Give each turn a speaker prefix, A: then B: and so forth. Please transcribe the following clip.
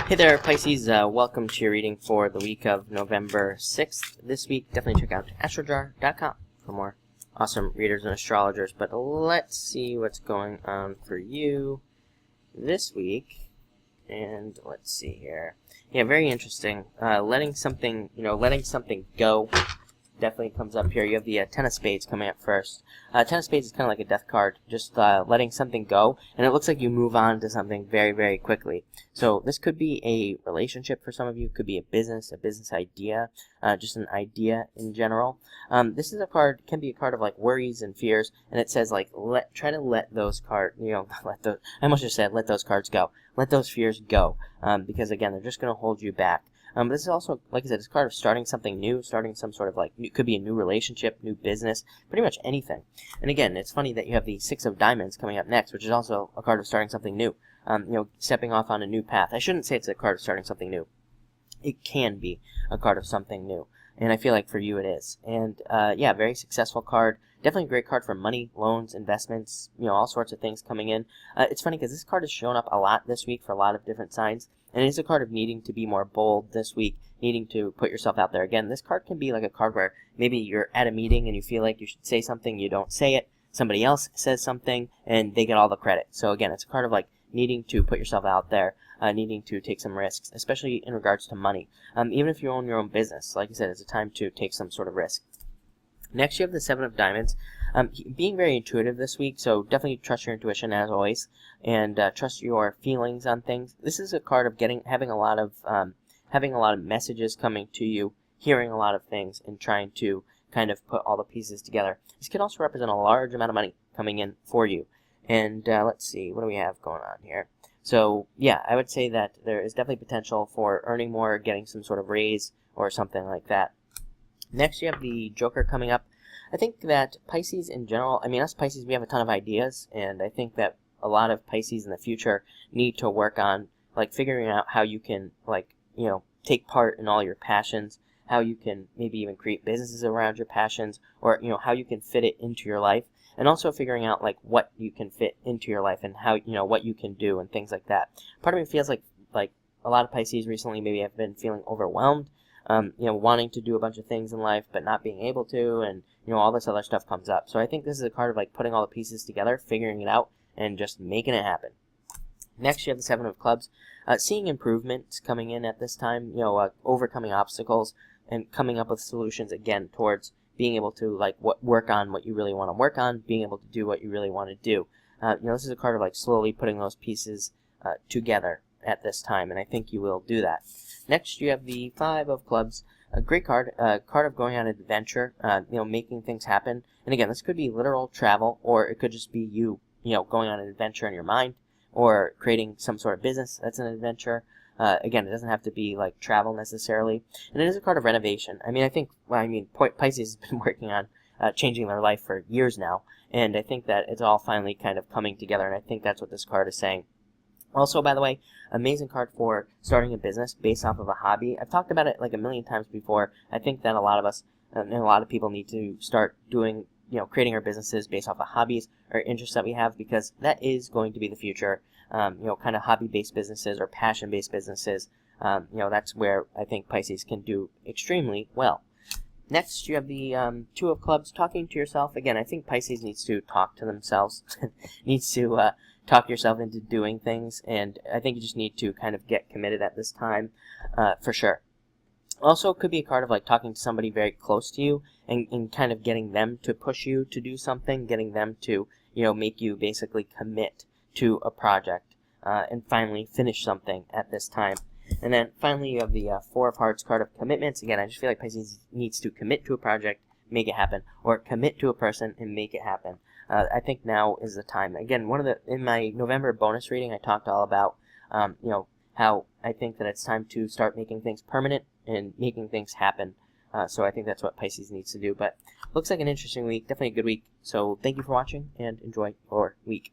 A: Hey there, Pisces. Welcome to your reading for the week of November 6th. This week, definitely check out astrojar.com for more awesome readers and astrologers. But let's see what's going on for you this week. And let's see here. Yeah, very interesting. Letting something go definitely comes up here. You have the Ten of Spades coming up first. Ten of Spades is kind of like a death card, just letting something go, and it looks like you move on to something very, very quickly. So this could be a relationship for some of you, could be a business idea, just an idea in general. This is a card, can be a card of like worries and fears, and it says like try to let those cards, I almost just said let those cards go, let those fears go, because again they're just going to hold you back. But this is also, like I said, it's a card of starting something new, starting some sort of like, it could be a new relationship, new business, pretty much anything. And again, it's funny that you have the Six of Diamonds coming up next, which is also a card of starting something new, stepping off on a new path. I shouldn't say it's a card of starting something new. It can be a card of something new, and I feel like for you it is. And yeah, very successful card. Definitely a great card for money, loans, investments, all sorts of things coming in. It's funny because this card has shown up a lot this week for a lot of different signs. And it is a card of needing to be more bold this week, needing to put yourself out there. Again, this card can be like a card where maybe you're at a meeting and you feel like you should say something, you don't say it, somebody else says something, and they get all the credit. So again, it's a card of like needing to put yourself out there, needing to take some risks, especially in regards to money. Even if you own your own business, like I said, it's a time to take some sort of risk. Next, you have the Seven of Diamonds. Being very intuitive this week, so definitely trust your intuition as always, and trust your feelings on things. This is a card of having a lot of messages coming to you, hearing a lot of things, and trying to kind of put all the pieces together. This can also represent a large amount of money coming in for you. And let's see, what do we have going on here? So yeah, I would say that there is definitely potential for earning more, getting some sort of raise, or something like that. Next, you have the Joker coming up. I think that Pisces in general, us Pisces, we have a ton of ideas, and I think that a lot of Pisces in the future need to work on, like, figuring out how you can, take part in all your passions, how you can maybe even create businesses around your passions, or, how you can fit it into your life, and also figuring out, like, what you can fit into your life and how, what you can do and things like that. Part of me feels like a lot of Pisces recently maybe have been feeling overwhelmed, wanting to do a bunch of things in life, but not being able to, and, all this other stuff comes up. So I think this is a card of, like, putting all the pieces together, figuring it out, and just making it happen. Next, you have the Seven of Clubs. Seeing improvements coming in at this time, overcoming obstacles, and coming up with solutions, again, towards being able to, work on what you really want to work on, being able to do what you really want to do. This is a card of, slowly putting those pieces together at this time, and I think you will do that. Next, you have the Five of Clubs. A great card, card of going on an adventure, making things happen. And again, this could be literal travel, or it could just be you, going on an adventure in your mind, or creating some sort of business that's an adventure. Again, it doesn't have to be like travel necessarily. And it is a card of renovation. Pisces has been working on changing their life for years now, and I think that it's all finally kind of coming together, and I think that's what this card is saying. Also, by the way, amazing card for starting a business based off of a hobby. I've talked about it like a million times before. I think that a lot of us and a lot of people need to start doing, creating our businesses based off of hobbies or interests that we have, because that is going to be the future. Kind of hobby-based businesses or passion-based businesses. That's where I think Pisces can do extremely well. Next, you have the Two of Clubs, talking to yourself. Again, I think Pisces needs to talk to themselves, needs to talk yourself into doing things, and I think you just need to kind of get committed at this time, for sure. Also, it could be a card of like talking to somebody very close to you and kind of getting them to push you to do something, getting them to, make you basically commit to a project, and finally finish something at this time. And then finally, you have the Four of Hearts card of commitments. Again, I just feel like Pisces needs to commit to a project, make it happen, or commit to a person and make it happen. I think now is the time. Again, in my November bonus reading, I talked all about, how I think that it's time to start making things permanent and making things happen. So I think that's what Pisces needs to do. But looks like an interesting week, definitely a good week. So thank you for watching and enjoy your week.